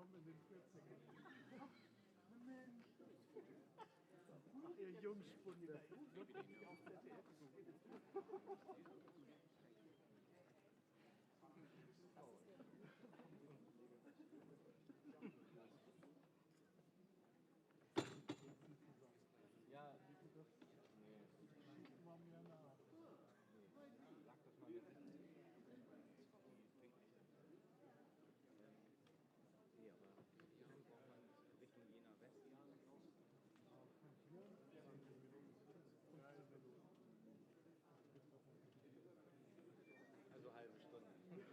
willkommen in den 40ern. Mensch. Ach, ihr Jungspunde. Wirklich auf ZDF suchen. Ja, Schieben wir mir nach. sag das mal jetzt. Nee, aber dann braucht man Richtung Jena West. Von hier 10 Minuten. 15 Minuten. Also halbe Stunde.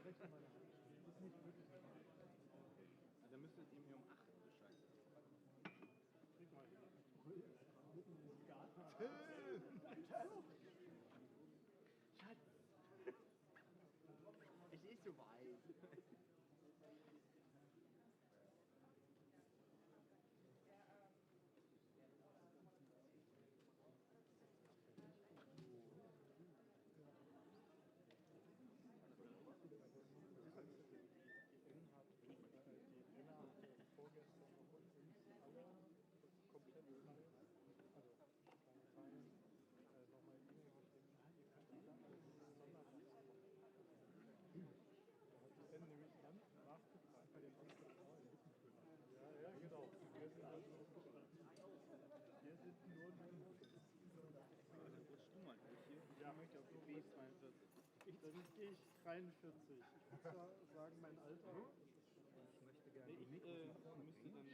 Rechne mal eine halbe Stunde. Das ist nicht wirklich weit. Also dann müsste es ihm hier um 8 Bescheid sagen. Krieg mal den Impuls. Mitten im Garten. Schatz. Es ist so weit. Vorgestern noch uns alle komplett neu, also kleine Teilen, nochmal E-Mail geschrieben, ja, ihr könnt alle als Sonderplatz kommen. Da hat die Ben nämlich ganz nachgefragt bei den anderen Freunden. Ja, ja, genau. Wir sind also aufgestanden. Hier sind nur Jungs. Aber dann rutschst du mal durch hier. Ja, Ich möchte auf die B42. dann gehe ich 43. Ich muss zwar sagen, mein Alter. Ich möchte gerne die Mikros nach vorne Ich kriegen.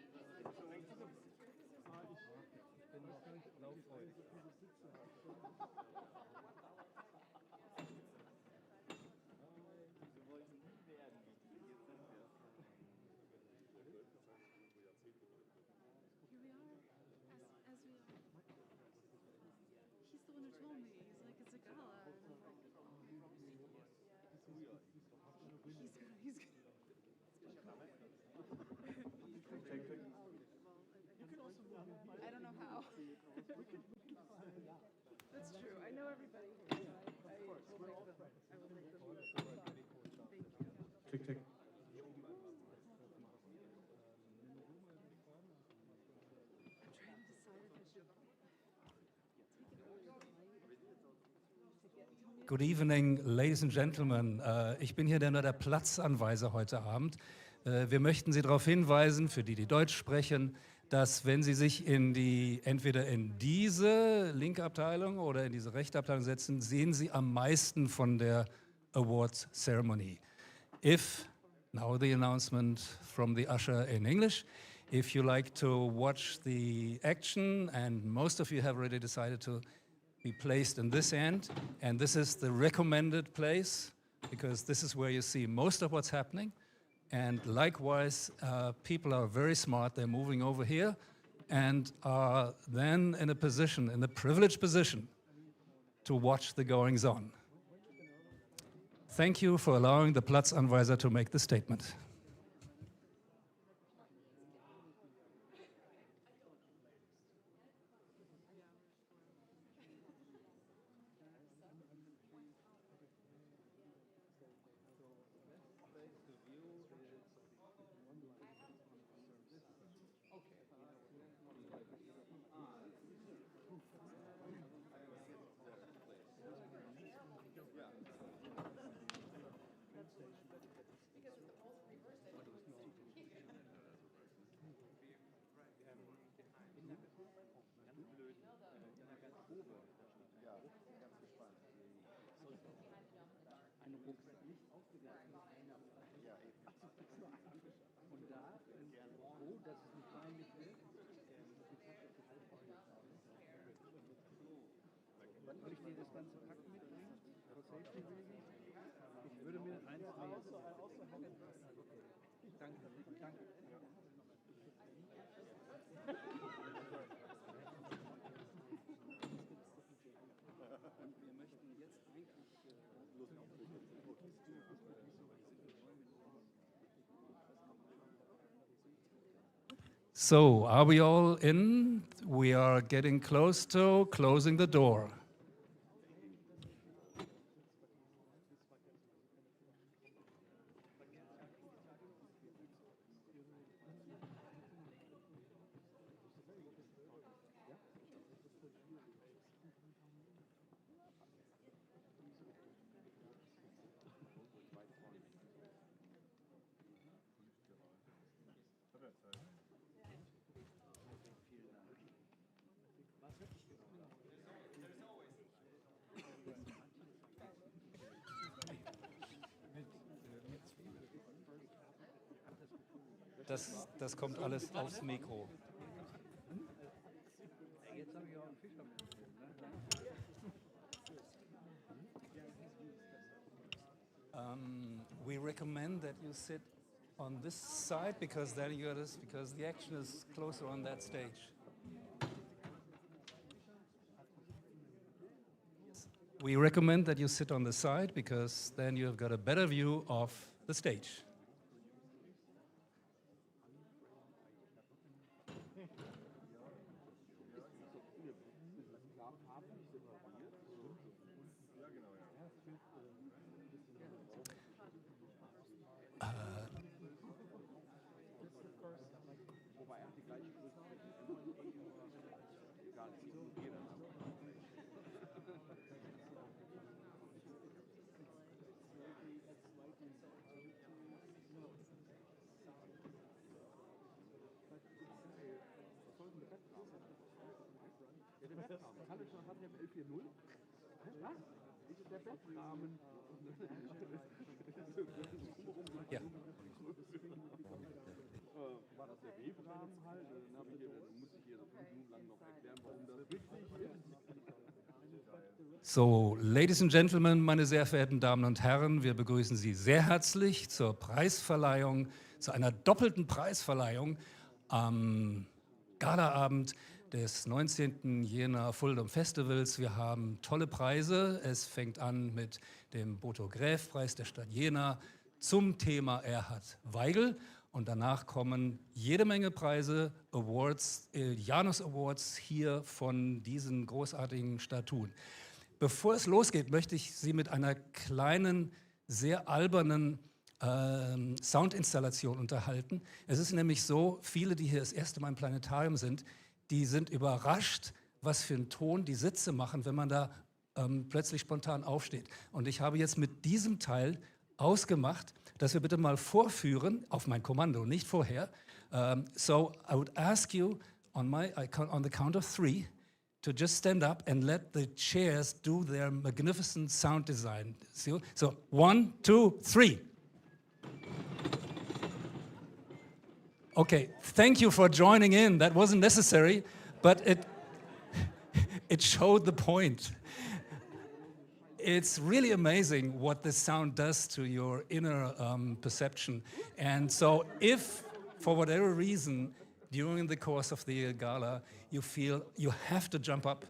bin noch nicht laufreudig. So viele Sitze habe. So wollte ich nie werden wie die. Jetzt sind wir es. Here we are, as we are. He's the one who told me. He's like, it's a gala. And I'm like, he's good. I don't know how. That's true. I know everybody here. So I will make them fun. Thank you. Tick, tick. I'm trying to decide if I should take it over to get Good evening, ladies and gentlemen. Ich bin hier nur der Platzanweiser heute Abend. Wir möchten Sie darauf hinweisen, für die, die Deutsch sprechen, dass wenn Sie sich entweder in diese linke Abteilung oder in diese rechte Abteilung setzen, sehen Sie am meisten von der Awards Ceremony. Now the announcement from the usher in English. If you like to watch the action, and most of you have already decided to be placed in this end, and this is the recommended place, because this is where you see most of what's happening. And likewise, people are very smart. They're moving over here and are then in a position, in the privileged position, to watch the goings on. Thank you for allowing the Platzanweiser to make the statement. Soll ich dir das ganze Pack mitbringen? Ich würde mir eins nehmen. Danke, danke. Wir möchten jetzt eigentlich So, are we all in? We are getting close to closing the door. Das kommt alles aufs Mikro. We recommend that you sit on this side because then you got this, because the action is closer on that stage. We recommend that you sit on the side because then you have got a better view of the stage. Ja. War das der Webrahmen halt? Dann habe ich hier, muss ich hier so 5 Minuten lang noch erklären, warum das wichtig ist. So, Ladies and Gentlemen, meine sehr verehrten Damen und Herren, wir begrüßen Sie sehr herzlich zur Preisverleihung, zu einer doppelten Preisverleihung am Galaabend des 19. Jena FullDome Festivals. Wir haben tolle Preise. Es fängt an mit dem Boto-Gräf-Preis der Stadt Jena zum Thema Erhard Weigel. Und danach kommen jede Menge Preise, Awards, JANUS-Awards hier von diesen großartigen Statuen. Bevor es losgeht, möchte ich Sie mit einer kleinen, sehr albernen Soundinstallation unterhalten. Es ist nämlich so, viele, die hier das erste Mal im Planetarium sind, die sind überrascht, was für einen Ton die Sitze machen, wenn man da plötzlich spontan aufsteht. Und ich habe jetzt mit diesem Teil ausgemacht, dass wir bitte mal vorführen, auf mein Kommando, nicht vorher. So I would ask you on the count of 3 to just stand up and let the chairs do their magnificent sound design. So 1, 2, 3. Okay, thank you for joining in. That wasn't necessary, but it showed the point. It's really amazing what this sound does to your inner perception. And so if, for whatever reason, during the course of the gala, you feel you have to jump up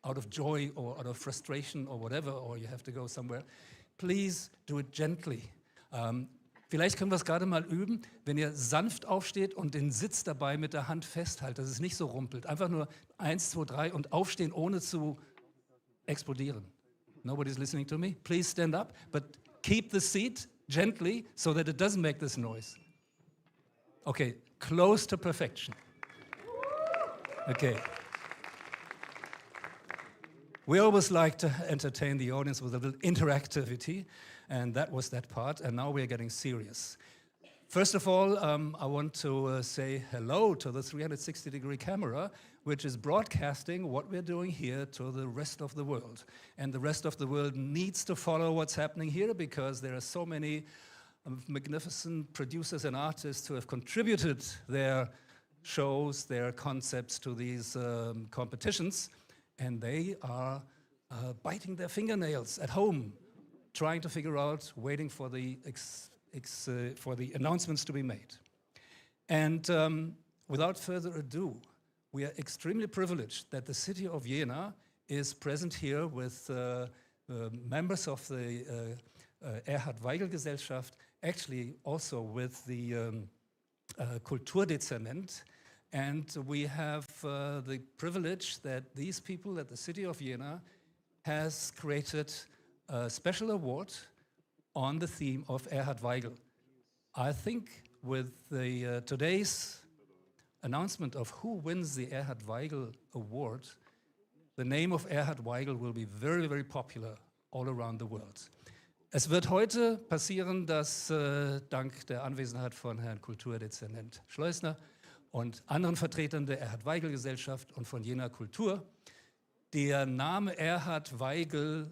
out of joy or out of frustration or whatever, or you have to go somewhere, please do it gently. Vielleicht können wir es gerade mal üben, wenn ihr sanft aufsteht und den Sitz dabei mit der Hand festhaltet, dass es nicht so rumpelt. Einfach nur 1, 2, 3 und aufstehen, ohne zu explodieren. Nobody's listening to me? Please stand up, but keep the seat gently so that it doesn't make this noise. Okay, close to perfection. Okay. We always like to entertain the audience with a little interactivity, and that was that part, and now we're getting serious. First of all, I want to say hello to the 360-degree camera, which is broadcasting what we're doing here to the rest of the world. And the rest of the world needs to follow what's happening here because there are so many magnificent producers and artists who have contributed their shows, their concepts to these competitions, and they are biting their fingernails at home, trying to figure out, waiting for the announcements to be made. And without further ado, we are extremely privileged that the city of Jena is present here with members of the Erhard Weigel Gesellschaft, actually also with the Kulturdezernent. And we have the privilege that these people at the city of Jena has created a special award on the theme of Erhard Weigel. I think with the today's announcement of who wins the Erhard Weigel Award, the name of Erhard Weigel will be very, very popular all around the world. Es wird heute passieren, dass dank der Anwesenheit von Herrn Kulturdezernent Schleusner und anderen Vertretern der Erhard Weigel Gesellschaft und von Jena Kultur der Name Erhard Weigel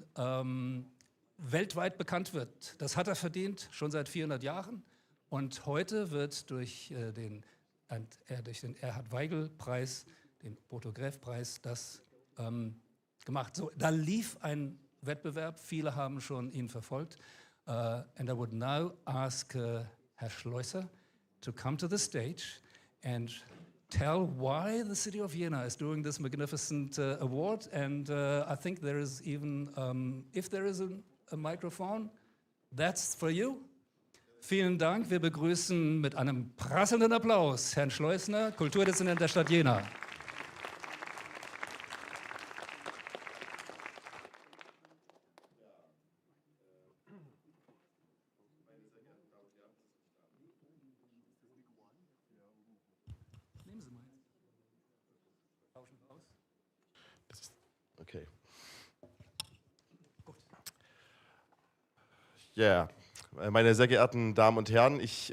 weltweit bekannt wird. Das hat er verdient, schon seit 400 Jahren. Und heute wird durch den Weigel-Preis, den Boto-Gräf-Preis, das gemacht. So, da lief ein Wettbewerb, viele haben schon ihn verfolgt. And I would now ask Herr Schleusser to come to the stage and tell why the city of Jena is doing this magnificent award. And I think there is even, if there is a microphone, that's for you. Vielen Dank. Wir begrüßen mit einem prasselnden Applaus Herrn Schleusner, Kulturdezernent der Stadt Jena. Okay. Ja, meine sehr geehrten Damen und Herren, ich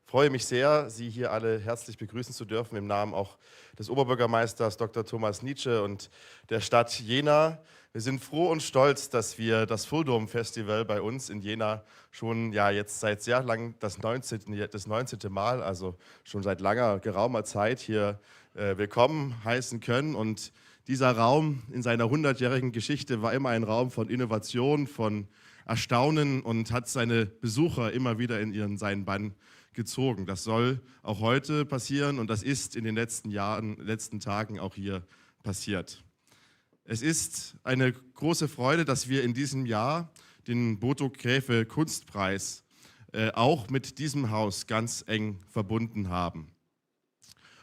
freue mich sehr, Sie hier alle herzlich begrüßen zu dürfen, im Namen auch des Oberbürgermeisters Dr. Thomas Nietzsche und der Stadt Jena. Wir sind froh und stolz, dass wir das FullDome Festival bei uns in Jena schon jetzt seit sehr lang das 19. Mal, also schon seit geraumer Zeit hier willkommen heißen können. Und dieser Raum in seiner 100-jährigen Geschichte war immer ein Raum von Innovation, von Erstaunen und hat seine Besucher immer wieder in seinen Bann gezogen. Das soll auch heute passieren und das ist in den letzten Tagen auch hier passiert. Es ist eine große Freude, dass wir in diesem Jahr den Boto-Gräfe-Kunstpreis auch mit diesem Haus ganz eng verbunden haben.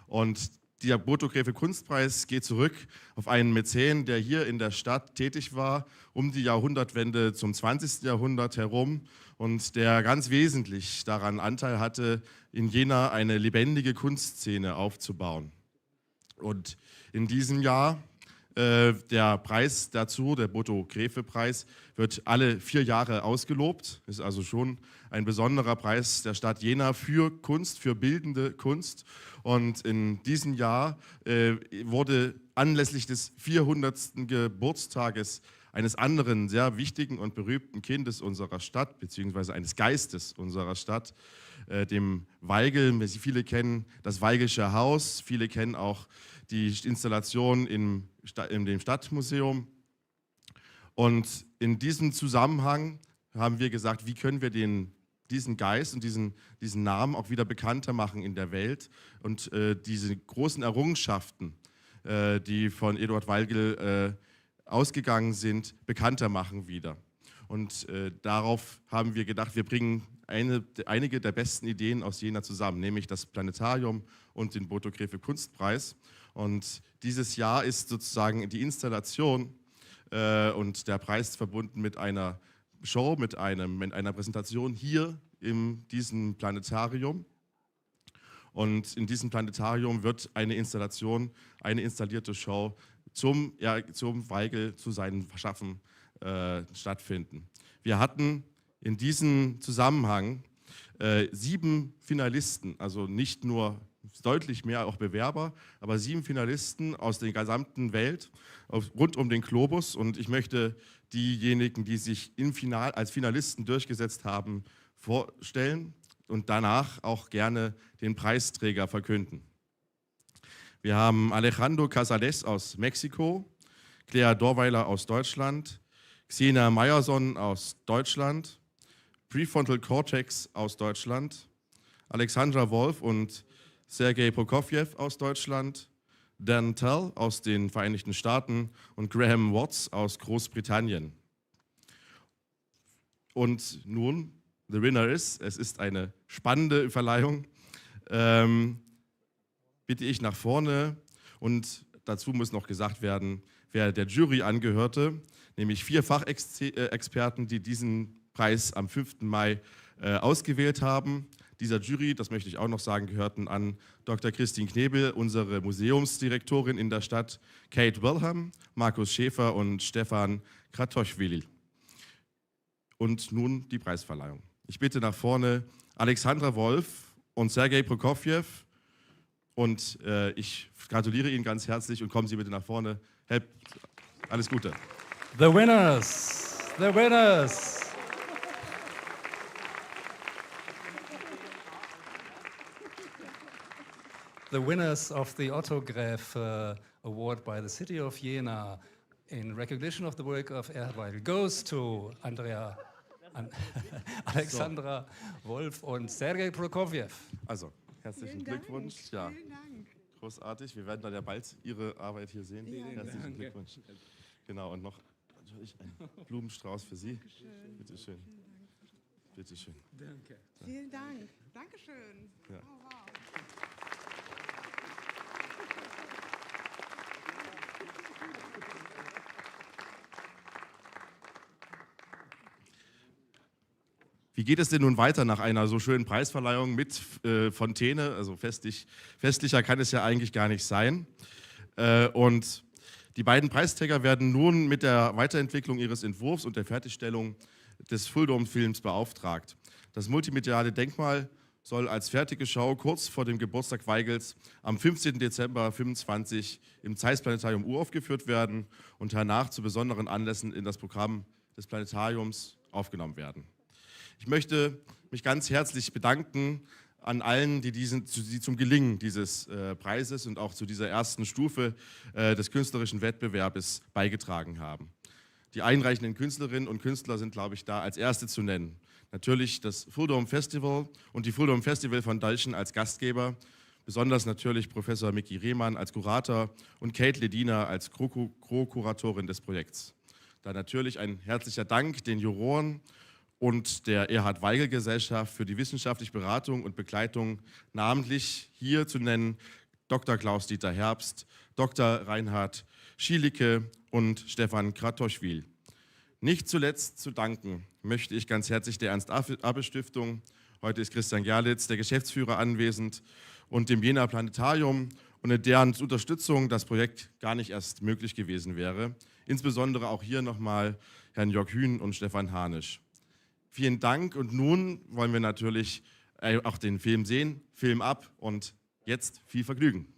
Und der Boto-Gräfe-Kunstpreis geht zurück auf einen Mäzen, der hier in der Stadt tätig war, um die Jahrhundertwende zum 20. Jahrhundert herum und der ganz wesentlich daran Anteil hatte, in Jena eine lebendige Kunstszene aufzubauen. Und in diesem Jahr, der Preis dazu, der Boto-Gräfe-Preis, wird alle 4 Jahre ausgelobt. Ist also schon ein besonderer Preis der Stadt Jena für Kunst, für bildende Kunst. Und in diesem Jahr wurde anlässlich des 400. Geburtstages eines anderen sehr wichtigen und berühmten Kindes unserer Stadt, beziehungsweise eines Geistes unserer Stadt, dem Weigel. Viele kennen das Weigelsche Haus, viele kennen auch die Installation in dem Stadtmuseum. Und in diesem Zusammenhang haben wir gesagt, wie können wir diesen Geist und diesen Namen auch wieder bekannter machen in der Welt und diese großen Errungenschaften, die von Eduard Weigel ausgegangen sind, bekannter machen wieder. Und darauf haben wir gedacht, wir bringen einige der besten Ideen aus Jena zusammen, nämlich das Planetarium und den Boto-Gräfe-Kunstpreis. Und dieses Jahr ist sozusagen die Installation und der Preis verbunden mit einer Show, mit einer Präsentation hier in diesem Planetarium. Und in diesem Planetarium wird eine Installation, eine installierte Show zum Weigel, zu seinem Schaffen stattfinden. Wir hatten in diesem Zusammenhang 7 Finalisten, also nicht nur deutlich mehr auch Bewerber, aber 7 Finalisten aus der gesamten Welt, rund um den Globus. Und ich möchte diejenigen, die sich als Finalisten durchgesetzt haben, vorstellen und danach auch gerne den Preisträger verkünden. Wir haben Alejandro Casales aus Mexiko, Claire Dorweiler aus Deutschland, Xenia Meyerson aus Deutschland, Prefrontal Cortex aus Deutschland, Alexandra Wolf und Sergei Prokofjew aus Deutschland, Dan Tell aus den Vereinigten Staaten und Graham Watts aus Großbritannien. Und nun, the winner es ist eine spannende Verleihung, bitte ich nach vorne und dazu muss noch gesagt werden, wer der Jury angehörte, nämlich 4 Fachexperten, die diesen Preis am 5. Mai ausgewählt haben. Dieser Jury, das möchte ich auch noch sagen, gehörten an Dr. Christine Knebel, unsere Museumsdirektorin in der Stadt, Kate Wilhelm, Markus Schäfer und Stefan Kratochwili. Und nun die Preisverleihung. Ich bitte nach vorne Alexandra Wolf und Sergei Prokofjew und ich gratuliere Ihnen ganz herzlich und kommen Sie bitte nach vorne. Alles Gute. The winners, the winners. the winners of the Autograph Award by the city of Jena in recognition of the work of Erhard Weigel goes to Alexandra Wolf und Sergei Prokofjew. Also, herzlichen Glückwunsch. Ja, Vielen Dank. großartig. Wir werden dann ja bald Ihre Arbeit hier sehen. Ja, Herzlichen danke. Glückwunsch. Genau, und noch natürlich ein Blumenstrauß für Sie. Bitte schön. Bitte schön. Danke. Vielen Dank. Dankeschön. Ja. Oh, wow. Wie geht es denn nun weiter nach einer so schönen Preisverleihung mit Fontäne? Also festlicher kann es ja eigentlich gar nicht sein. Und die beiden Preisträger werden nun mit der Weiterentwicklung ihres Entwurfs und der Fertigstellung des FullDome-Films beauftragt. Das multimediale Denkmal soll als fertige Schau kurz vor dem Geburtstag Weigels am 15. Dezember 2025 im Zeiss-Planetarium uraufgeführt werden und danach zu besonderen Anlässen in das Programm des Planetariums aufgenommen werden. Ich möchte mich ganz herzlich bedanken an allen, die zum Gelingen dieses Preises und auch zu dieser ersten Stufe des künstlerischen Wettbewerbes beigetragen haben. Die einreichenden Künstlerinnen und Künstler sind, glaube ich, da als erste zu nennen. Natürlich das FullDome Festival und die FullDome Festival Foundation als Gastgeber, besonders natürlich Professor Micky Rehmann als Kurator und Kate Ledina als Co-Kuratorin des Projekts. Da natürlich ein herzlicher Dank den Juroren und der Erhard Weigel Gesellschaft für die wissenschaftliche Beratung und Begleitung, namentlich hier zu nennen Dr. Klaus-Dieter Herbst, Dr. Reinhard Schielicke und Stefan Kratoschwil. Nicht zuletzt zu danken möchte ich ganz herzlich der Ernst-Abbe-Stiftung, heute ist Christian Gerlitz, der Geschäftsführer, anwesend, und dem Jena Planetarium, ohne deren Unterstützung das Projekt gar nicht erst möglich gewesen wäre. Insbesondere auch hier nochmal Herrn Jörg Hühn und Stefan Hanisch. Vielen Dank und nun wollen wir natürlich auch den Film sehen. Film ab und jetzt viel Vergnügen.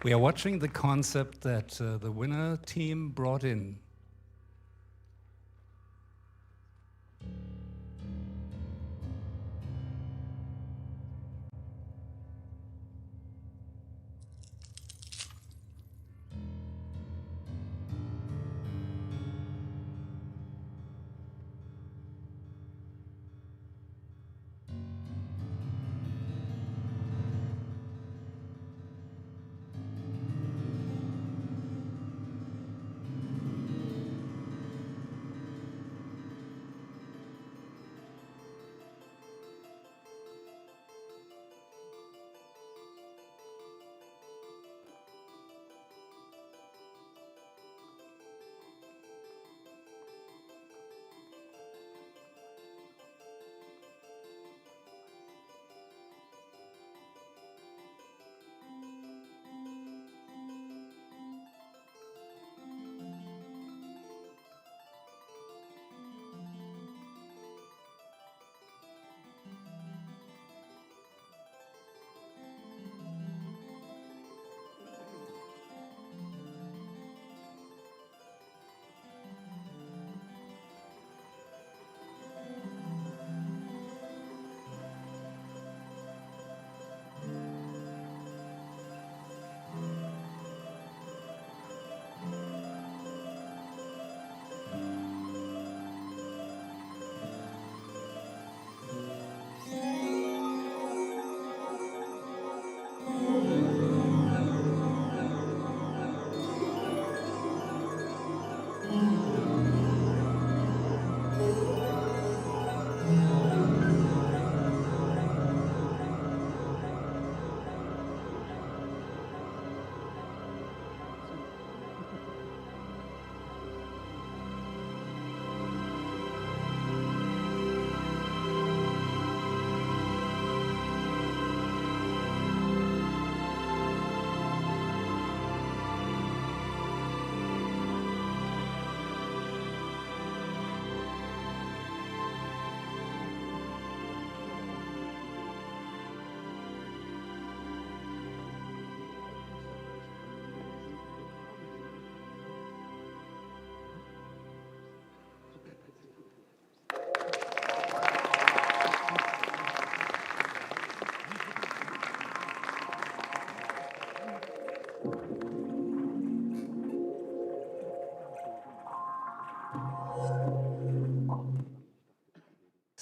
We are watching the concept that the winner team brought in.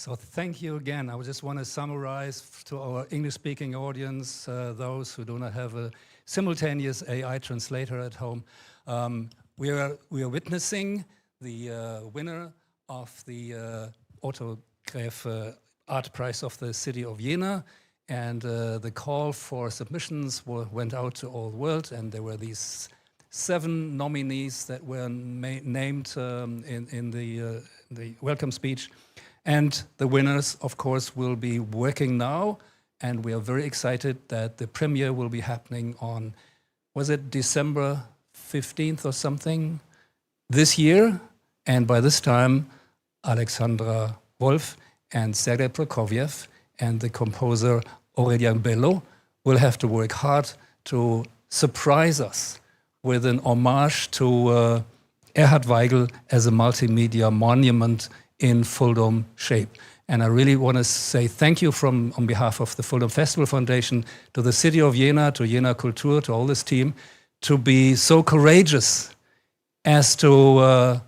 So thank you again. I would just want to summarize to our English-speaking audience, those who do not have a simultaneous AI translator at home. We are witnessing the winner of the Otto Gräf Art Prize of the city of Jena, and the call for submissions went out to all the world, and there were these 7 nominees that were named in the welcome speech. And the winners, of course, will be working now, and we are very excited that the premiere will be happening on, was it December 15th or something, this year? And by this time, Alexandra Wolf and Sergei Prokofiev and the composer Aurélien Bello will have to work hard to surprise us with an homage to Erhard Weigel as a multimedia monument in FullDome shape. And I really want to say thank you on behalf of the FullDome Festival Foundation to the city of Jena, to Jena Kultur, to all this team, to be so courageous as to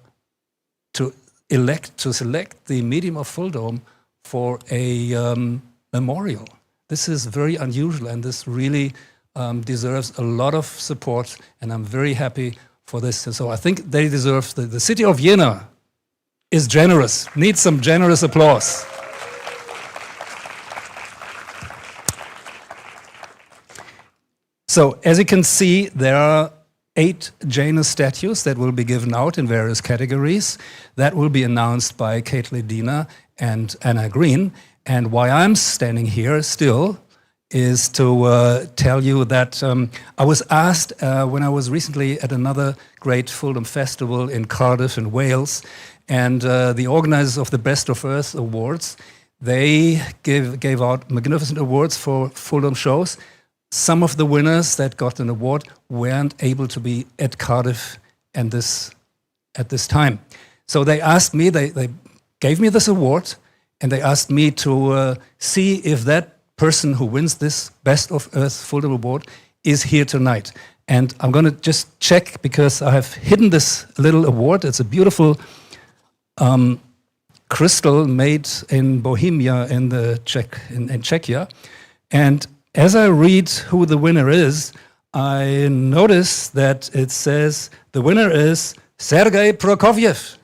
select the medium of FullDome for a memorial. This is very unusual, and this really deserves a lot of support, and I'm very happy for this. And so I think they deserve, the city of Jena is generous, needs some generous applause. So as you can see, there are 8 Janus statues that will be given out in various categories. That will be announced by Kate Ledina and Anna Green. And why I'm standing here still is to tell you that I was asked when I was recently at another great FullDome festival in Cardiff in Wales, and the organizers of the Best of Earth Awards, they gave out magnificent awards for FullDome shows. Some of the winners that got an award weren't able to be at Cardiff at this time. So they asked me, they gave me this award, and they asked me to see if that person who wins this Best of Earth FullDome Award is here tonight. And I'm going to just check, because I have hidden this little award. It's a beautiful crystal made in Bohemia in Czechia. And as I read who the winner is, I notice that it says the winner is Sergei Prokofiev.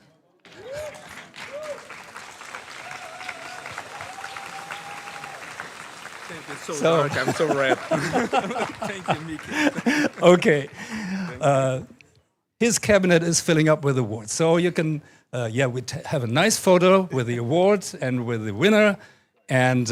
So dark, I'm so red. Thank you, Miki. Okay. His cabinet is filling up with awards. So you can, we have a nice photo with the award and with the winner. And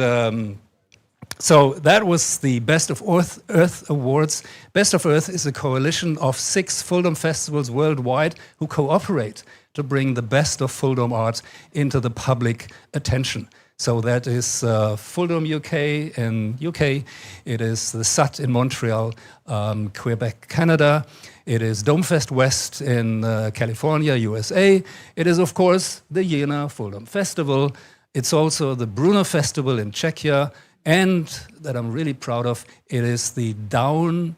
so that was the Best of Earth Awards. Best of Earth is a coalition of 6 FullDome festivals worldwide who cooperate to bring the best of FullDome art into the public attention. So that is FullDome UK in UK, it is the SAT in Montreal, Quebec, Canada, it is Domefest West in California, USA, it is of course the Jena FullDome Festival, it's also the Brunner Festival in Czechia, and that I'm really proud of, it is the Dome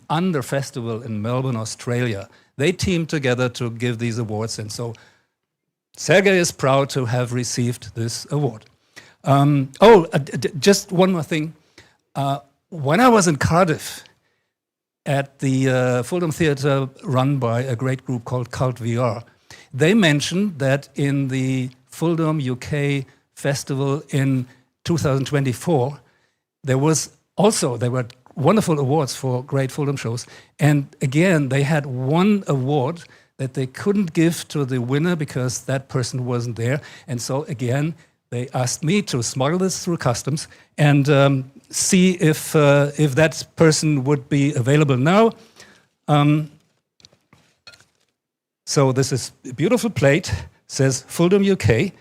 Under Festival in Melbourne, Australia. They teamed together to give these awards, and so Sergei is proud to have received this award. Just one more thing. When I was in Cardiff at the FullDome Theatre run by a great group called Cult VR, they mentioned that in the FullDome UK festival in 2024, there were wonderful awards for great FullDome shows. And again, they had one award that they couldn't give to the winner because that person wasn't there. And so again, they asked me to smuggle this through customs and see if that person would be available now. So this is a beautiful plate, says FullDome UK,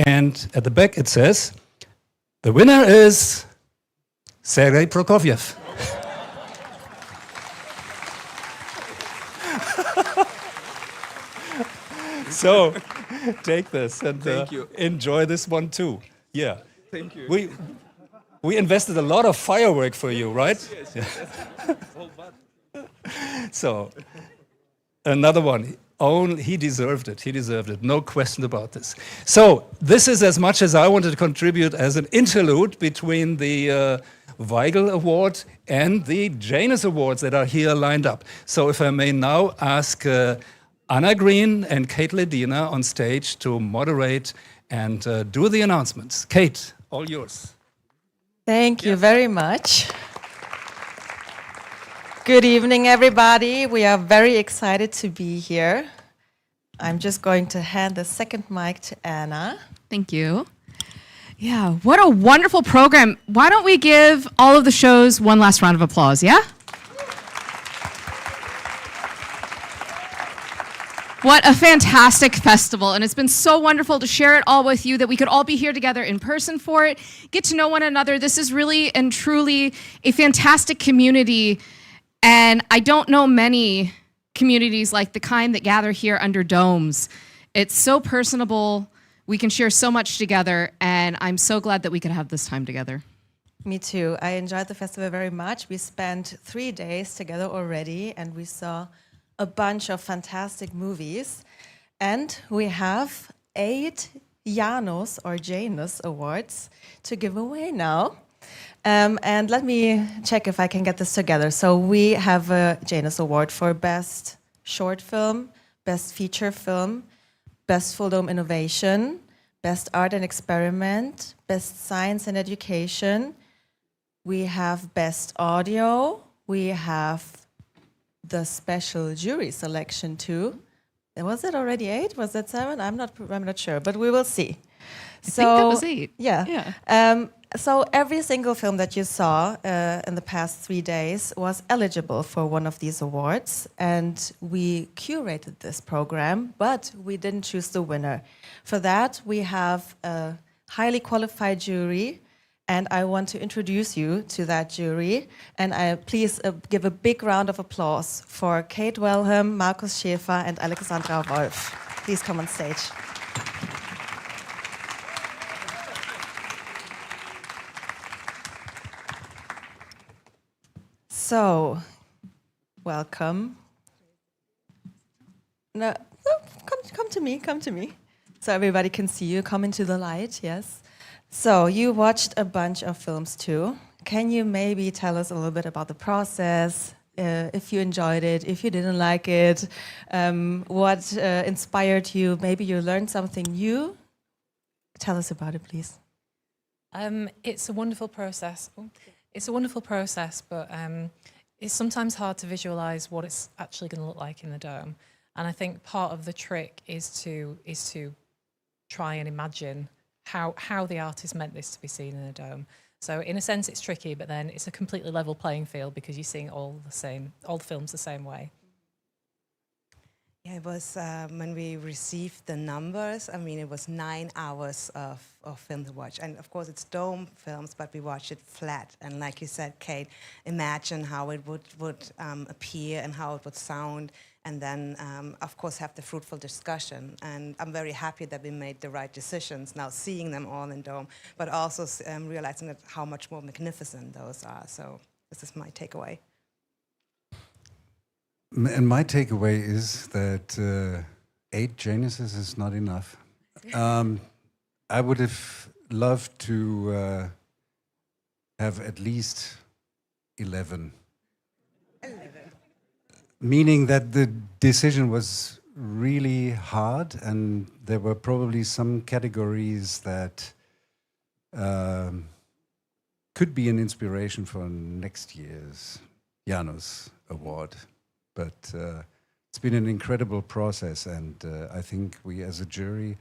and at the back it says, the winner is Sergei Prokofiev. So take this and enjoy this one too. Yeah. Thank you. We invested a lot of firework for you, right? Yes. So another one. Only he deserved it. He deserved it. No question about this. So this is as much as I wanted to contribute as an interlude between the Weigel Award and the Janus Awards that are here lined up. So if I may now ask Anna Green and Kate Ledina on stage to moderate and do the announcements. Kate, all yours. Thank you very much. Good evening, everybody. We are very excited to be here. I'm just going to hand the second mic to Anna. Thank you. Yeah, what a wonderful program. Why don't we give all of the shows one last round of applause, yeah? What a fantastic festival, and it's been so wonderful to share it all with you, that we could all be here together in person for it, get to know one another. This is really and truly a fantastic community, and I don't know many communities like the kind that gather here under domes. It's so personable, we can share so much together, and I'm so glad that we could have this time together. Me too. I enjoyed the festival very much. We spent 3 days together already, and we saw a bunch of fantastic movies. And we have 8 JANUS or Janus Awards to give away now. And let me check if I can get this together. So we have a Janus Award for Best Short Film, Best Feature Film, Best FullDome Innovation, Best Art and Experiment, Best Science and Education. We have Best Audio. We have the special jury selection too. Was it already 8? Was that 7? I'm not sure, but we will see. I think that was 8. Yeah. So every single film that you saw in the past 3 days was eligible for one of these awards, and we curated this program, but we didn't choose the winner. For that, we have a highly qualified jury, and I want to introduce you to that jury. And please give a big round of applause for Kate Wellham, Markus Schäfer, and Alexandra Wolf. Please come on stage. So, welcome. No, come to me. So everybody can see you. Come into the light, yes. So you watched a bunch of films too. Can you maybe tell us a little bit about the process, if you enjoyed it, if you didn't like it, what inspired you? Maybe you learned something new. Tell us about it, please. It's a wonderful process. It's a wonderful process, but it's sometimes hard to visualize what it's actually going to look like in the dome. And I think part of the trick is to try and imagine how the artist meant this to be seen in a dome. So in a sense, it's tricky, but then it's a completely level playing field because you're seeing all the films the same way. Yeah, it was when we received the numbers, I mean, it was 9 hours of film to watch. And of course, it's dome films, but we watched it flat. And like you said, Kate, imagine how it would appear and how it would sound. And then, of course, have the fruitful discussion. And I'm very happy that we made the right decisions, now seeing them all in dome, but also realizing that how much more magnificent those are. So this is my takeaway. And my takeaway is that 8 Januses is not enough. I would have loved to have at least 11. Meaning that the decision was really hard, and there were probably some categories that could be an inspiration for next year's JANUS Award. But it's been an incredible process, and I think we as a jury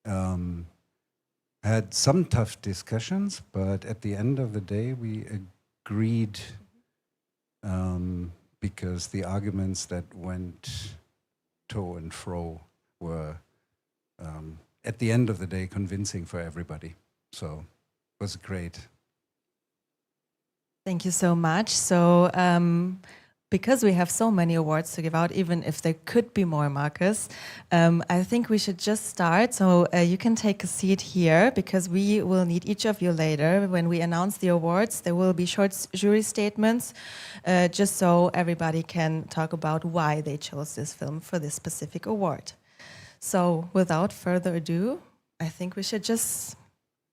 had some tough discussions, but at the end of the day we agreed because the arguments that went to and fro were, at the end of the day, convincing for everybody. So it was great. Thank you so much. So because we have so many awards to give out, even if there could be more, Marcus, I think we should just start. So you can take a seat here, because we will need each of you later. When we announce the awards, there will be short jury statements, just so everybody can talk about why they chose this film for this specific award. So without further ado, I think we should just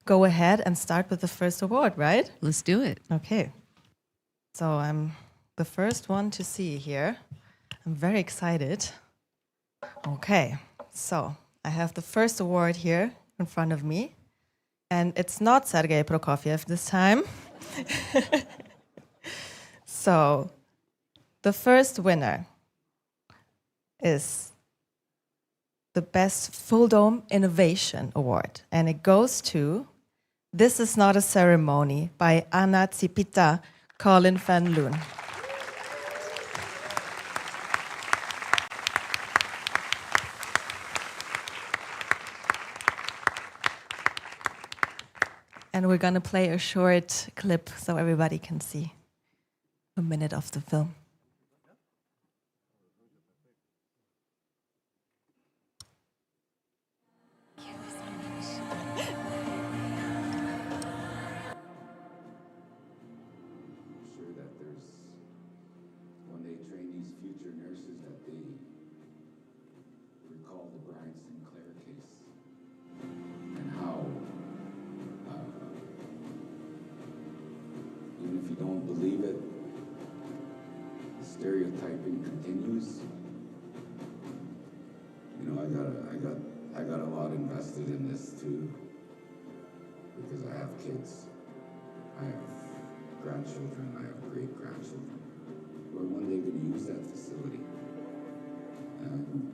go ahead and start with the first award, right? Let's do it. Okay. So I'm the first one to see here. I'm very excited. Okay, so I have the first award here in front of me, and it's not Sergei Prokofiev this time. So the first winner is the Best FullDome Innovation Award, and it goes to This Is Not a Ceremony by Anna Tsipita, Colin van Loon. And we're going to play a short clip so everybody can see a minute of the film. Stereotyping continues. You know, I got a lot invested in this too, because I have kids, I have grandchildren, I have great-grandchildren who are one day going to use that facility, and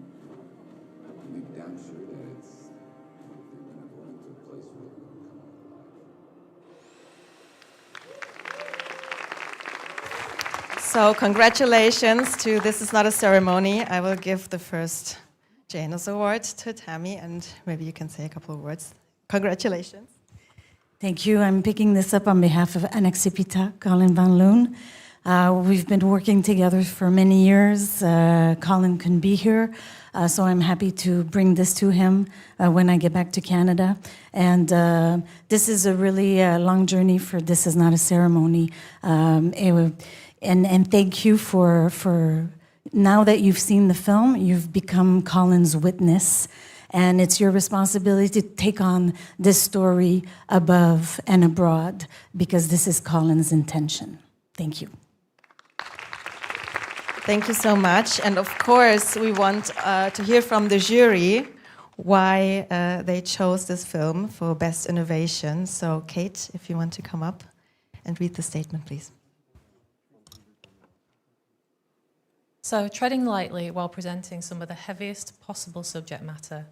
make damn sure that they're going to go into a place where they're going to come out alive. So congratulations to This Is Not a Ceremony. I will give the first JANUS-Award to Tammy, and maybe you can say a couple of words. Congratulations. Thank you. I'm picking this up on behalf of Anna Tsipita, Colin van Loon. We've been working together for many years. Colin couldn't be here, so I'm happy to bring this to him when I get back to Canada. And this is a really long journey for This Is Not a Ceremony. And thank you for now that you've seen the film, you've become Colin's witness, and it's your responsibility to take on this story above and abroad, because this is Colin's intention. Thank you. Thank you so much. And of course, we want to hear from the jury why they chose this film for Best Innovation. So Kate, if you want to come up and read the statement, please. So, treading lightly while presenting some of the heaviest possible subject matter,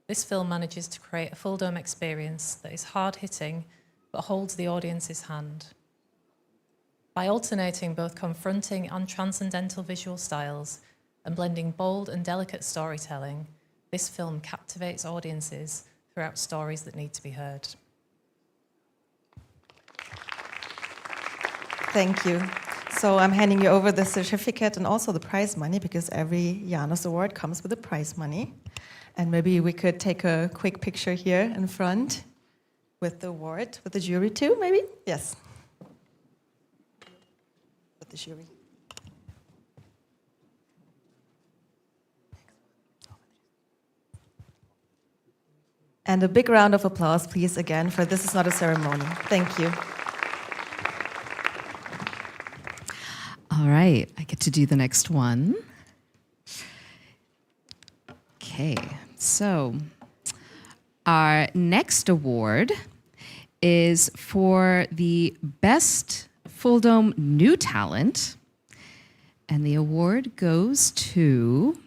this film manages to create a FullDome experience that is hard-hitting but holds the audience's hand. By alternating both confronting and transcendental visual styles and blending bold and delicate storytelling, this film captivates audiences throughout stories that need to be heard. Thank you. So I'm handing you over the certificate and also the prize money, because every JANUS Award comes with a prize money. And maybe we could take a quick picture here in front with the award, with the jury too, maybe? Yes. With the jury. And a big round of applause, please, again, for This Is Not a Ceremony. Thank you. All right, I get to do the next one. Okay, so our next award is for the Best FullDome New Talent, and the award goes to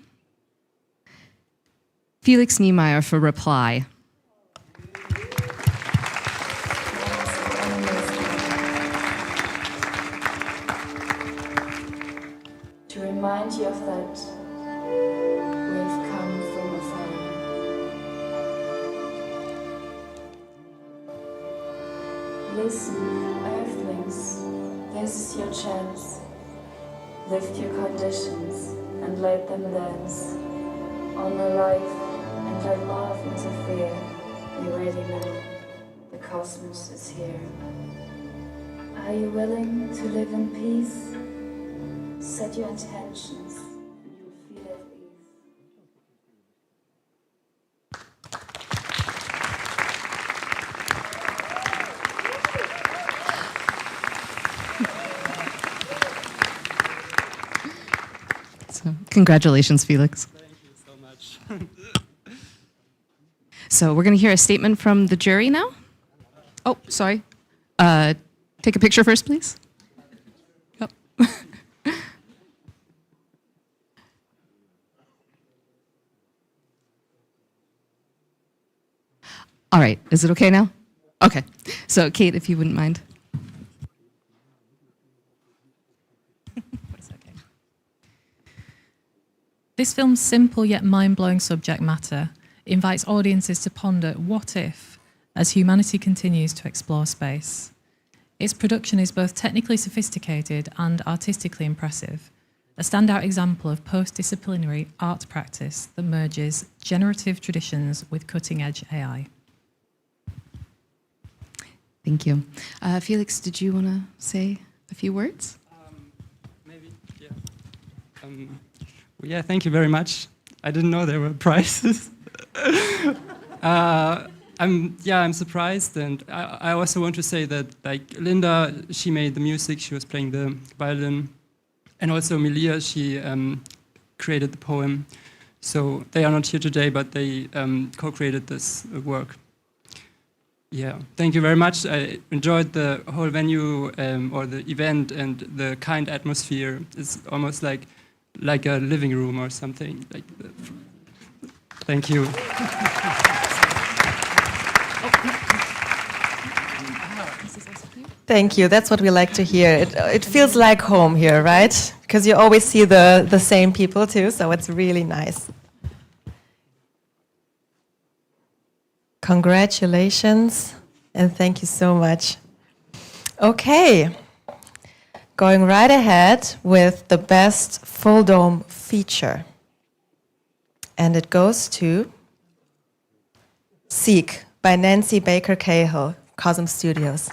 Felix Niemeyer for Reply. To remind you of that, we've come from afar. Listen, Earthlings, this is your chance. Lift your conditions and let them dance. Honor life and let love interfere. Be ready now, the cosmos is here. Are you willing to live in peace? Set your intentions and you'll feel at ease. So, congratulations, Felix. Thank you so much. So we're going to hear a statement from the jury now. Oh, sorry. Take a picture first, please. Yep. All right. Is it okay now? Okay. So, Kate, if you wouldn't mind. This film's simple yet mind-blowing subject matter invites audiences to ponder what if as humanity continues to explore space. Its production is both technically sophisticated and artistically impressive, a standout example of post-disciplinary art practice that merges generative traditions with cutting-edge AI. Thank you. Felix, did you want to say a few words? Maybe, yeah. Well, yeah, thank you very much. I didn't know there were prizes. I'm surprised, and I also want to say that, like, Linda, she made the music, she was playing the violin, and also Melia, she created the poem. So they are not here today, but they co-created this work. Yeah, thank you very much. I enjoyed the whole venue or the event and the kind atmosphere. It's almost like a living room or something. Thank you. Thank you. That's what we like to hear. It feels like home here, right? Because you always see the same people too, so it's really nice. Congratulations, and thank you so much. Okay, going right ahead with the best FullDome feature. And it goes to Seek by Nancy Baker Cahill, Cosm Studios.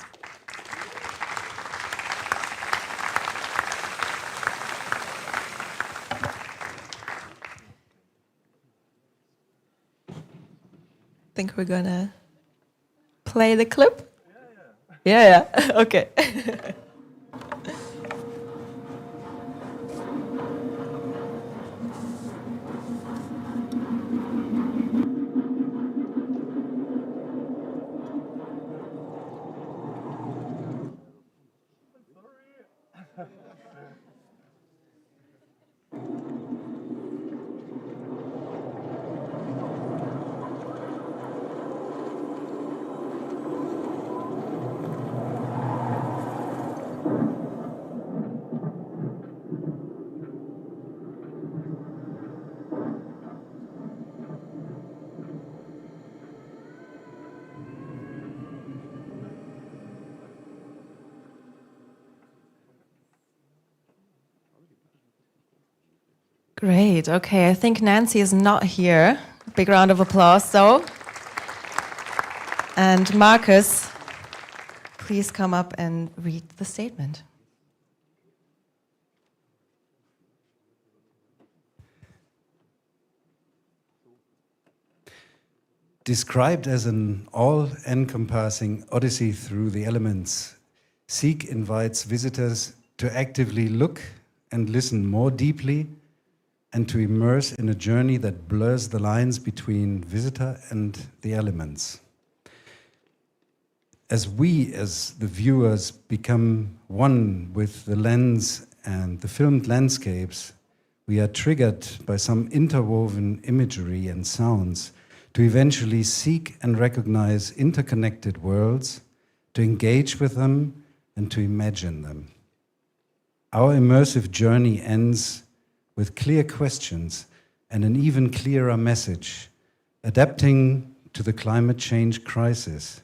Think we're gonna play the clip? Yeah. Okay. Great. Okay, I think Nancy is not here. Big round of applause, so. And Marcus, please come up and read the statement. Described as an all-encompassing odyssey through the elements, Seek invites visitors to actively look and listen more deeply and to immerse in a journey that blurs the lines between visitor and the elements. As we, as the viewers, become one with the lens and the filmed landscapes, we are triggered by some interwoven imagery and sounds to eventually seek and recognize interconnected worlds, to engage with them, and to imagine them. Our immersive journey ends with clear questions and an even clearer message, adapting to the climate change crisis.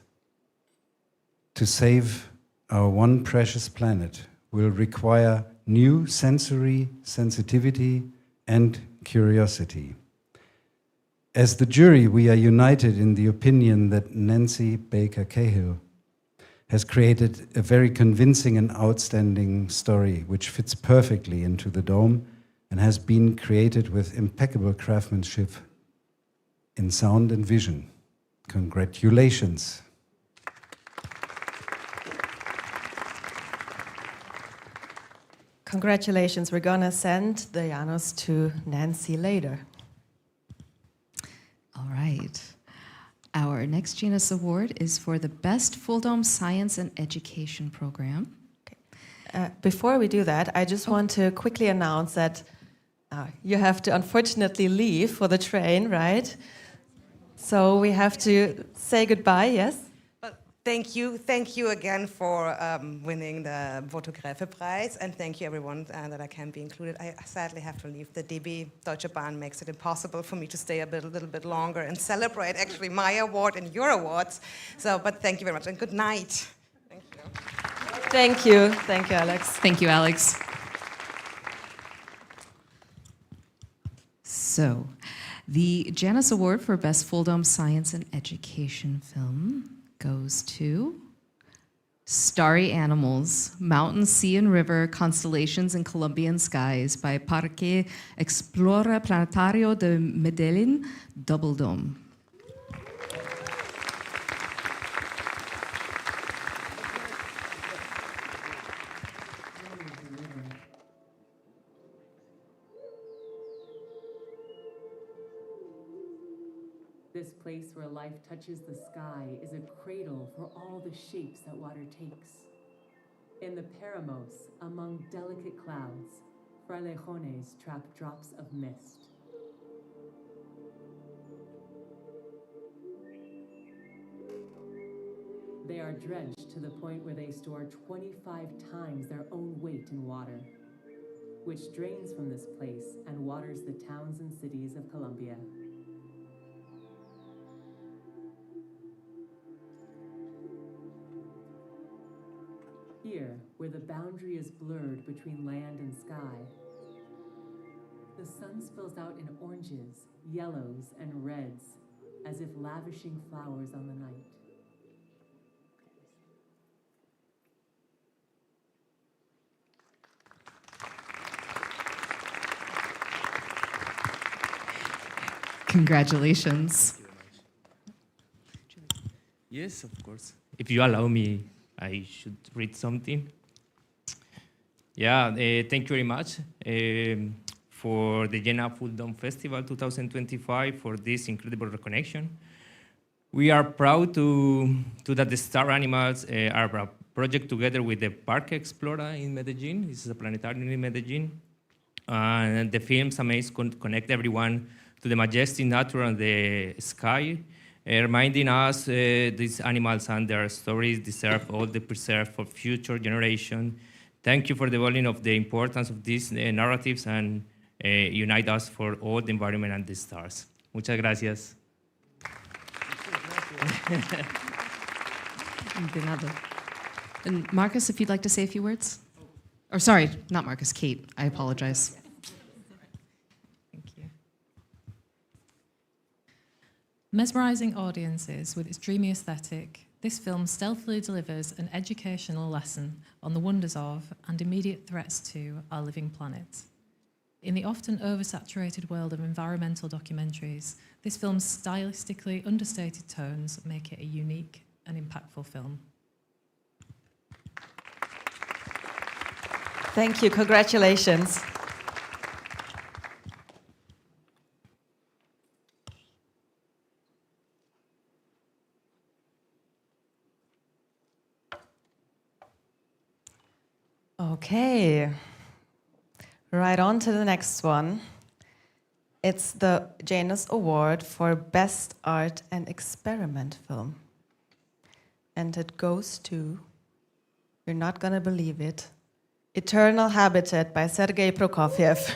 To save our one precious planet will require new sensory sensitivity and curiosity. As the jury, we are united in the opinion that Nancy Baker Cahill has created a very convincing and outstanding story which fits perfectly into the dome and has been created with impeccable craftsmanship in sound and vision. Congratulations. Congratulations. We're going to send the Janus to Nancy later. All right. Our next JANUS Award is for the Best FullDome Science and Education Program. Before we do that, I just want to quickly announce that you have to unfortunately leave for the train, right? So we have to say goodbye, yes? Thank you again for winning the Weigel-Prize, and thank you everyone that I can be included. I sadly have to leave. The DB Deutsche Bahn makes it impossible for me to stay a little bit longer and celebrate actually my award and your awards. So, but thank you very much and good night. Thank you. Thank you. Thank you, Alex. Thank you, Alex. So, the JANUS Award for Best FullDome Science and Education Film goes to Starry Animals, Mountain, Sea and River, Constellations in Colombian Skies by Parque Explora Planetario de Medellín, Double Dome. This place where life touches the sky is a cradle for all the shapes that water takes. In the Paramos, among delicate clouds, frailejones trap drops of mist. They are dredged to the point where they store 25 times their own weight in water, which drains from this place and waters the towns and cities of Colombia. Here, where the boundary is blurred between land and sky, the sun spills out in oranges, yellows, and reds, as if lavishing flowers on the night. Congratulations. Yes, of course. If you allow me, I should read something. Yeah, thank you very much for the Jena FullDome Festival 2025 for this incredible recognition. We are proud to that the Star Animals are a project together with the Parque Explora in Medellin. This is a planetarium in Medellin. And the films amaze connect everyone to the majestic nature and the sky, reminding us these animals and their stories deserve all the preserved for future generations. Thank you for the volume of the importance of these narratives and unite us for all the environment and the stars. Muchas gracias. De nada. And Marcus, if you'd like to say a few words? Or sorry, not Marcus, Kate. I apologize. Mesmerizing audiences with its dreamy aesthetic, this film stealthily delivers an educational lesson on the wonders of and immediate threats to our living planet. In the often oversaturated world of environmental documentaries, this film's stylistically understated tones make it a unique and impactful film. Thank you. Congratulations. Okay, right on to the next one. It's the JANUS Award for Best Art and Experiment Film. And it goes to, you're not gonna believe it, Eternal Habitat by Sergei Prokofiev.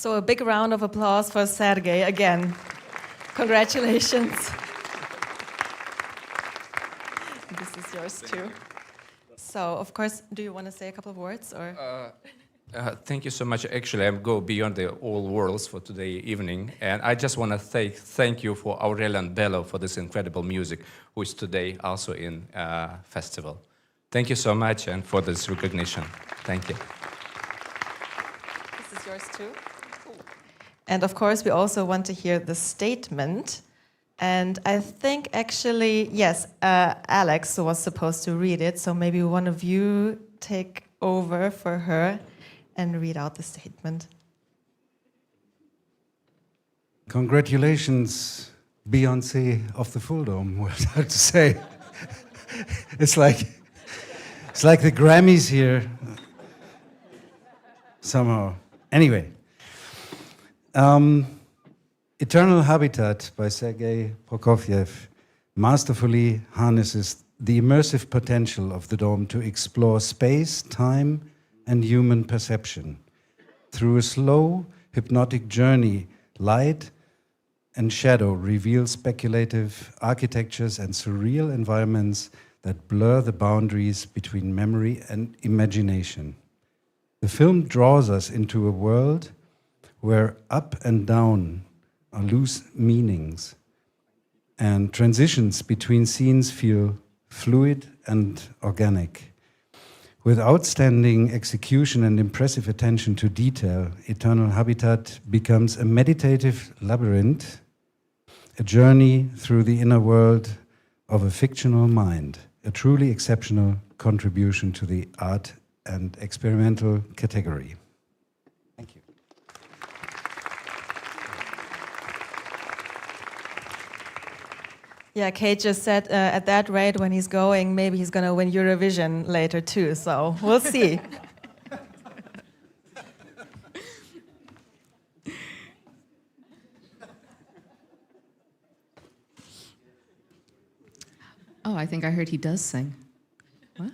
So a big round of applause for Sergei again. Congratulations. This is yours too. So, of course, do you want to say a couple of words, or? Thank you so much. Actually, I'm go beyond the all worlds for today evening, and I just want to thank you for Aurelio and Bello for this incredible music, who is today also in festival. Thank you so much, and for this recognition. Thank you. This is yours too. And of course, we also want to hear the statement. And I think actually, yes, Alex was supposed to read it, so maybe one of you take over for her and read out the statement. Congratulations, Beyoncé of the FullDome, what I have to say. It's like the Grammys here, somehow. Anyway, Eternal Habitat by Sergei Prokofiev masterfully harnesses the immersive potential of the dome to explore space, time, and human perception. Through a slow, hypnotic journey, light and shadow reveal speculative architectures and surreal environments that blur the boundaries between memory and imagination. The film draws us into a world where up and down are loose meanings, and transitions between scenes feel fluid and organic. With outstanding execution and impressive attention to detail, Eternal Habitat becomes a meditative labyrinth, a journey through the inner world of a fictional mind, a truly exceptional contribution to the art and experimental category. Thank you. Yeah, Kate just said at that rate, when he's going, maybe he's going to win Eurovision later too, so we'll see. Oh, I think I heard he does sing. What?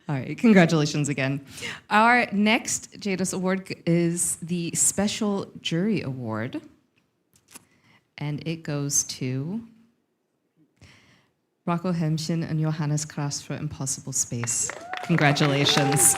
All right, congratulations again. Our next JANUS Award is the Special Jury Award, and it goes to Rocco Hemschen and Johannes Kras for Impossible Space. Congratulations.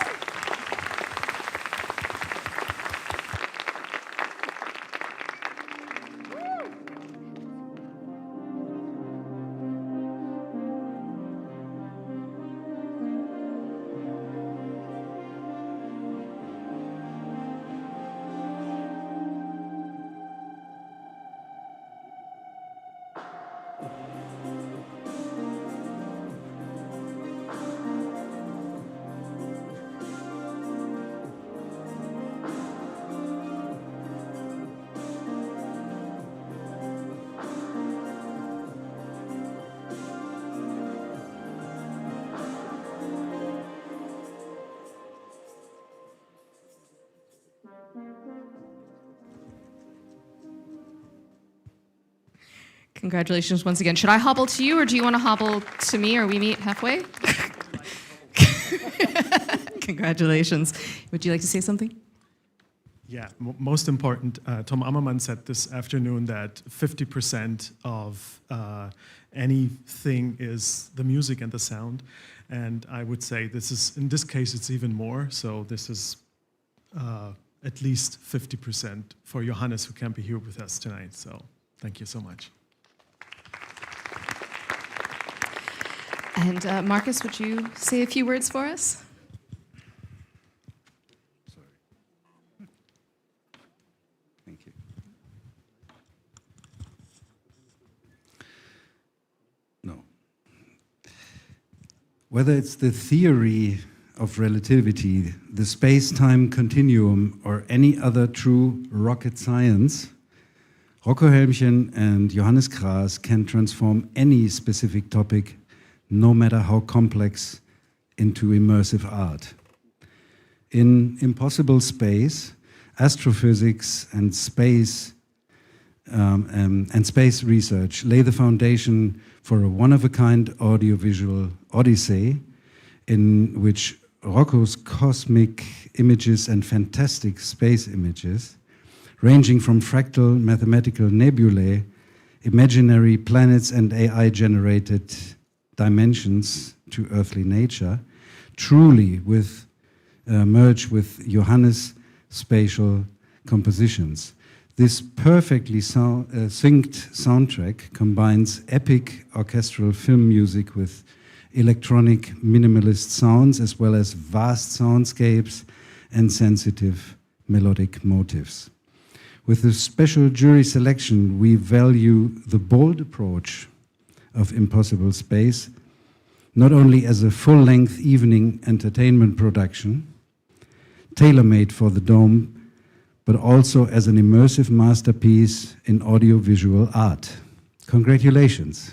Congratulations once again. Should I hobble to you, or do you want to hobble to me, or we meet halfway? Congratulations. Would you like to say something? Yeah, most important, Tom Ammermann said this afternoon that 50% of anything is the music and the sound. And I would say this is, in this case, it's even more. So this is at least 50% for Johannes, who can't be here with us tonight. So thank you so much. And Marcus, would you say a few words for us? Thank you. No. Whether it's the theory of relativity, the space-time continuum, or any other true rocket science, Rocco Hemschen and Johannes Kras can transform any specific topic, no matter how complex, into immersive art. In Impossible Space, astrophysics and space research lay the foundation for a one-of-a-kind audiovisual odyssey in which Rocco's cosmic images and fantastic space images, ranging from fractal mathematical nebulae, imaginary planets and AI-generated dimensions to earthly nature, truly merge with Johannes' spatial compositions. This perfectly synced soundtrack combines epic orchestral film music with electronic minimalist sounds, as well as vast soundscapes and sensitive melodic motifs. With the special jury selection, we value the bold approach of Impossible Space, not only as a full-length evening entertainment production, tailor-made for the Dome, but also as an immersive masterpiece in audiovisual art. Congratulations.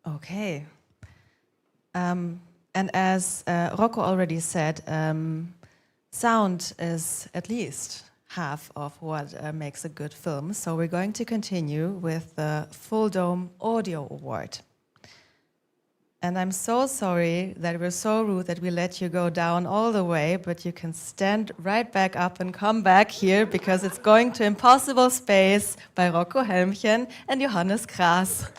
Okay. And as Rocco already said, sound is at least half of what makes a good film. So we're going to continue with the FullDome Audio Award. And I'm so sorry that we're so rude that we let you go down all the way, but you can stand right back up and come back here because it's going to Impossible Space by Rocco Helmchen and Johannes Kraas.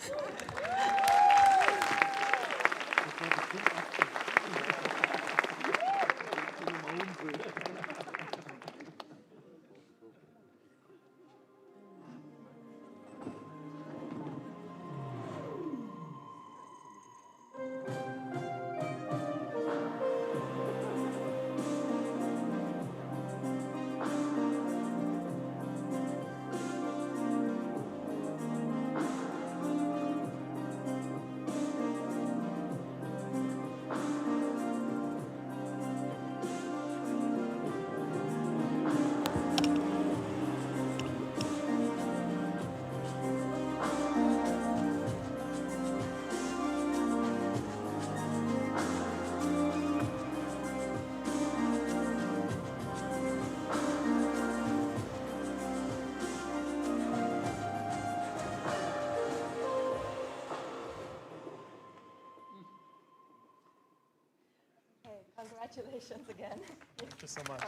Congratulations again. Thank you so much.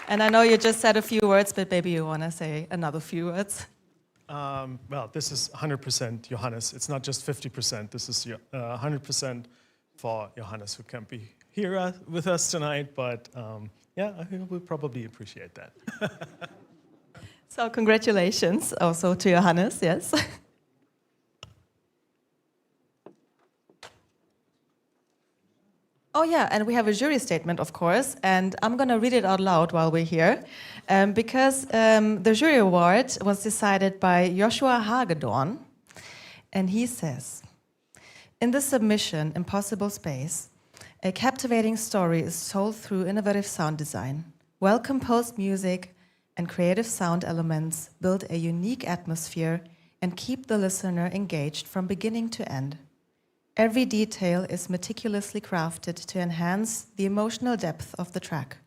And I know you just said a few words, but maybe you want to say another few words. Well, this is 100% Johannes. It's not just 50%. This is 100% for Johannes, who can't be here with us tonight. But yeah, I think we'll probably appreciate that. So congratulations also to Johannes, yes. Oh yeah, and we have a jury statement, of course, and I'm going to read it out loud while we're here, because the jury award was decided by Joshua Hagedorn, and he says, in the submission, Impossible Space, a captivating story is told through innovative sound design. Well-composed music and creative sound elements build a unique atmosphere and keep the listener engaged from beginning to end. Every detail is meticulously crafted to enhance the emotional depth of the track.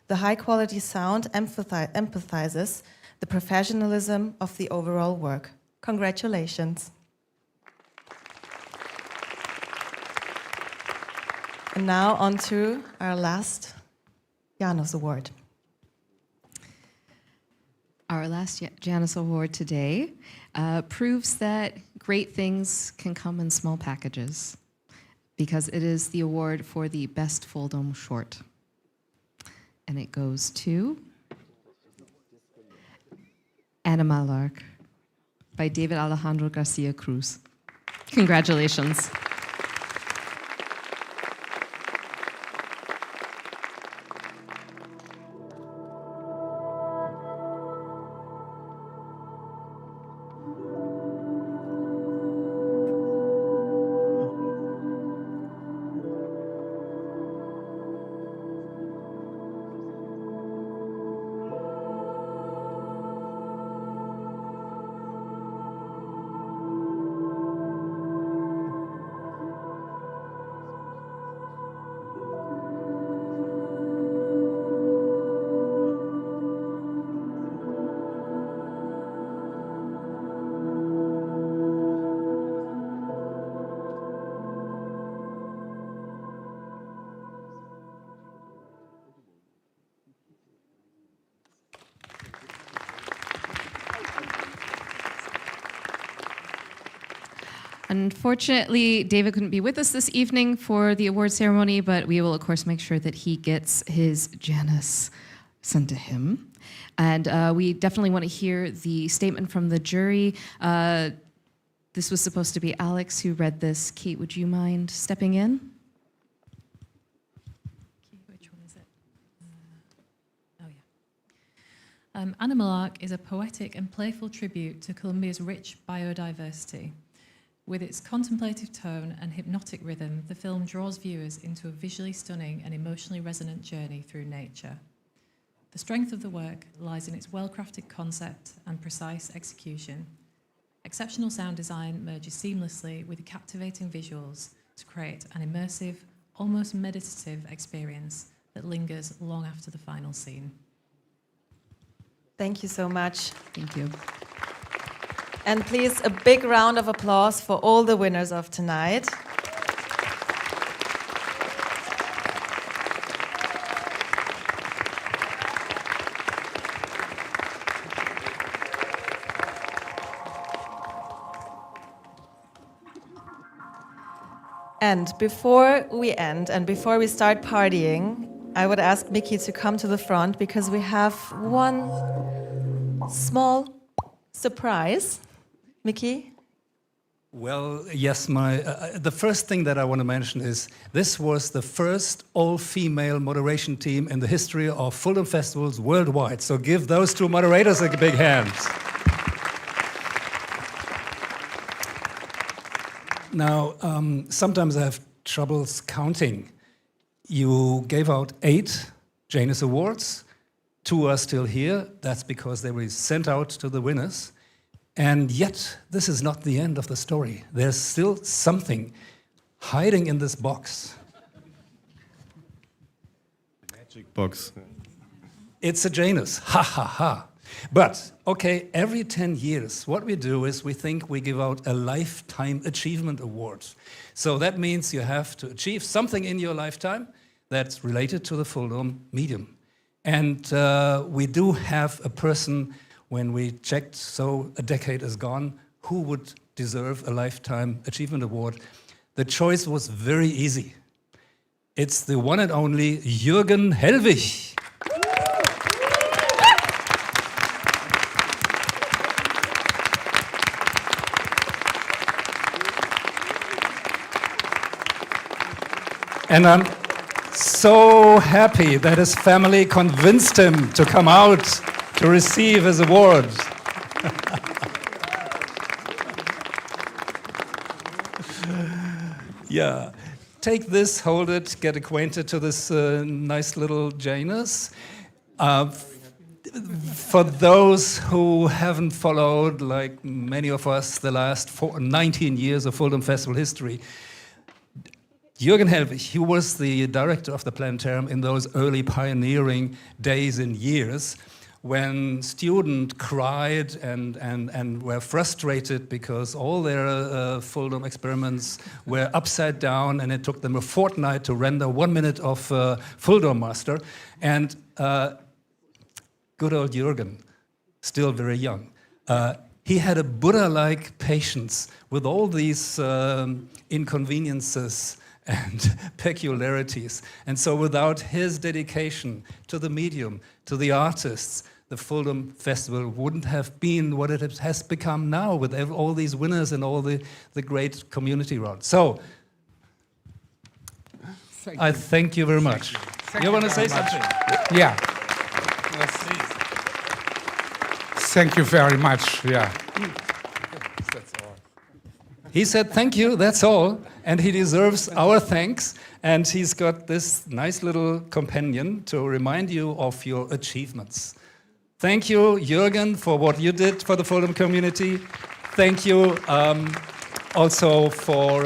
The high-quality sound empathizes the professionalism of the overall work. Congratulations. And now on to our last JANUS Award. Our last JANUS Award today proves that great things can come in small packages, because it is the award for the best FullDome short. And it goes to Animal Lark by David Alejandro Garcia Cruz. Congratulations. Unfortunately, David couldn't be with us this evening for the award ceremony, but we will, of course, make sure that he gets his Janus sent to him. And we definitely want to hear the statement from the jury. This was supposed to be Alex who read this. Kate, would you mind stepping in? Which one is it? Animal Ark is a poetic and playful tribute to Colombia's rich biodiversity. With its contemplative tone and hypnotic rhythm, the film draws viewers into a visually stunning and emotionally resonant journey through nature. The strength of the work lies in its well-crafted concept and precise execution. Exceptional sound design merges seamlessly with captivating visuals to create an immersive, almost meditative experience that lingers long after the final scene. Thank you so much. Thank you. And please, a big round of applause for all the winners of tonight. And before we end and before we start partying, I would ask Mickey to come to the front because we have one small surprise. Mickey? Well, yes, the first thing that I want to mention is this was the first all-female moderation team in the history of FullDome festivals worldwide. So give those two moderators a big hand. Now, sometimes I have troubles counting. You gave out 8 Janus Awards. 2 are still here. That's because they were sent out to the winners. And yet, this is not the end of the story. There's still something hiding in this box. Magic box. It's a Janus, ha ha ha. But, okay, every 10 years, what we do is we think we give out a Lifetime Achievement Award. So that means you have to achieve something in your lifetime that's related to the FullDome medium. And we do have a person, when we checked, so a decade is gone, who would deserve a Lifetime Achievement Award. The choice was very easy. It's the one and only Jürgen Hellwig. And I'm so happy that his family convinced him to come out to receive his award. Yeah, take this, hold it, get acquainted to this nice little Janus. For those who haven't followed, like many of us, the last 19 years of FullDome Festival history, Jürgen Hellwig, he was the director of the Planetarium in those early pioneering days and years when students cried and were frustrated because all their FullDome experiments were upside down and it took them a fortnight to render 1 minute of FullDome master. And good old Jürgen, still very young, he had a Buddha-like patience with all these inconveniences and peculiarities. And so without his dedication to the medium, to the artists, the FullDome Festival wouldn't have been what it has become now with all these winners and all the great community around. So, I thank you very much. You want to say something? Yeah. Thank you very much. Yeah. That's all. He said thank you, that's all, and he deserves our thanks, and he's got this nice little companion to remind you of your achievements. Thank you, Jürgen, for what you did for the FullDome community. Thank you also for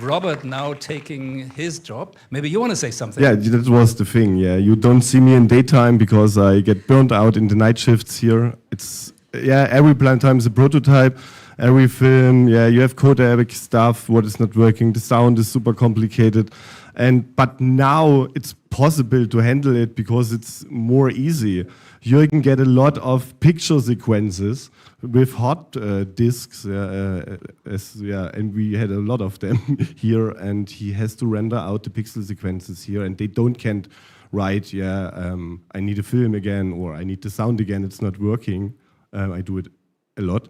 Robert now taking his job. Maybe you want to say something? Yeah, that was the thing. Yeah, you don't see me in daytime because I get burnt out in the night shifts here. It's every Planetarium is a prototype. every film, yeah, you have codec stuff, what is not working, the sound is super complicated. But now it's possible to handle it because it's more easy. You can get a lot of picture sequences with hot disks, and we had a lot of them here, and he has to render out the pixel sequences here, and they can't write, I need a film again, or I need the sound again, it's not working. I do it a lot.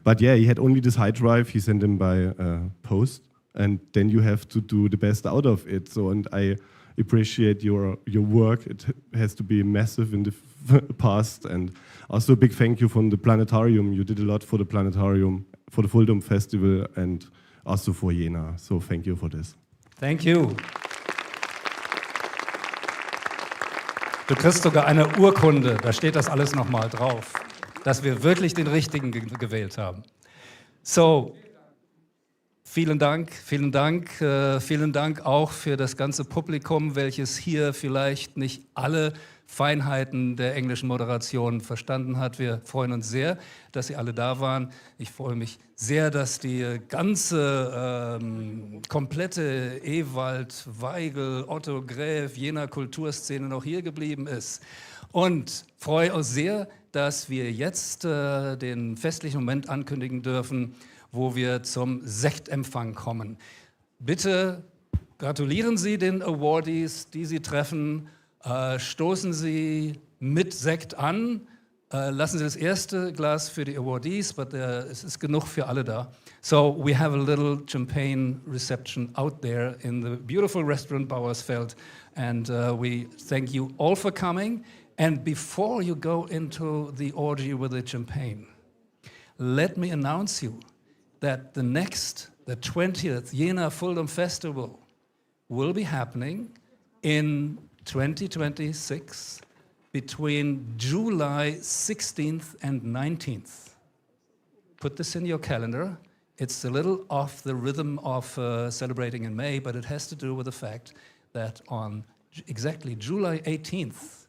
But yeah, he had only this hard drive, he sent them by post, and then you have to do the best out of it. So, and I appreciate your work. It has to be massive in the past, and also a big thank you from the planetarium. You did a lot for the planetarium, for the FullDome Festival, and also for Jena. So thank you for this. Thank you. Du kriegst sogar eine Urkunde, da steht das alles nochmal drauf, dass wir wirklich den Richtigen gewählt haben. So, vielen Dank, vielen Dank, vielen Dank auch für das ganze Publikum, welches hier vielleicht nicht alle Feinheiten der englischen Moderation verstanden hat. Wir freuen uns sehr, dass Sie alle da waren. Ich freue mich sehr, dass die ganze komplette Ewald, Weigel, Otto Gräf, Jena Kulturszene noch hier geblieben ist. Und freue uns sehr, dass wir jetzt den festlichen Moment ankündigen dürfen, wo wir zum Sektempfang kommen. Bitte gratulieren Sie den Awardees, die Sie treffen. Stoßen Sie mit Sekt an. Lassen Sie das erste Glas für die Awardees, but es ist genug für alle da. So we have a little champagne reception out there in the beautiful restaurant Bauersfeld, and we thank you all for coming. And before you go into the orgy with the champagne, let me announce you that the 20th Jena FullDome Festival will be happening in 2026 between July 16th and 19th. Put this in your calendar. It's a little off the rhythm of celebrating in May, but it has to do with the fact that on exactly July 18th,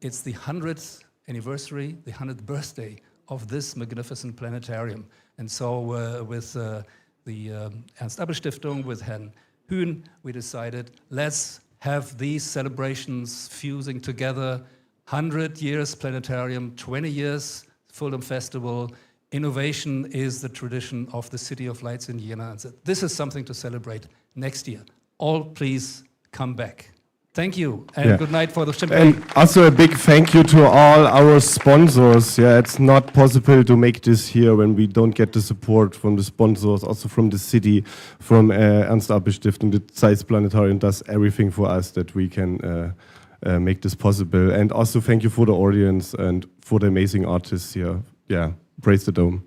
it's the 100th anniversary, the 100th birthday of this magnificent planetarium. And so with the Ernst-Abbe-Stiftung, with Herrn Hühn, we decided, let's have these celebrations fusing together. 100 years planetarium, 20 years FullDome Festival. Innovation is the tradition of the City of Lights in Jena. And so this is something to celebrate next year. All please come back. Thank you, and good night for the champagne. And also a big thank you to all our sponsors. Yeah, it's not possible to make this here when we don't get the support from the sponsors, also from the city, from Ernst-Abbe-Stiftung. The Zeiss Planetarium does everything for us that we can make this possible. And also thank you for the audience and for the amazing artists here. Yeah, praise the Dome.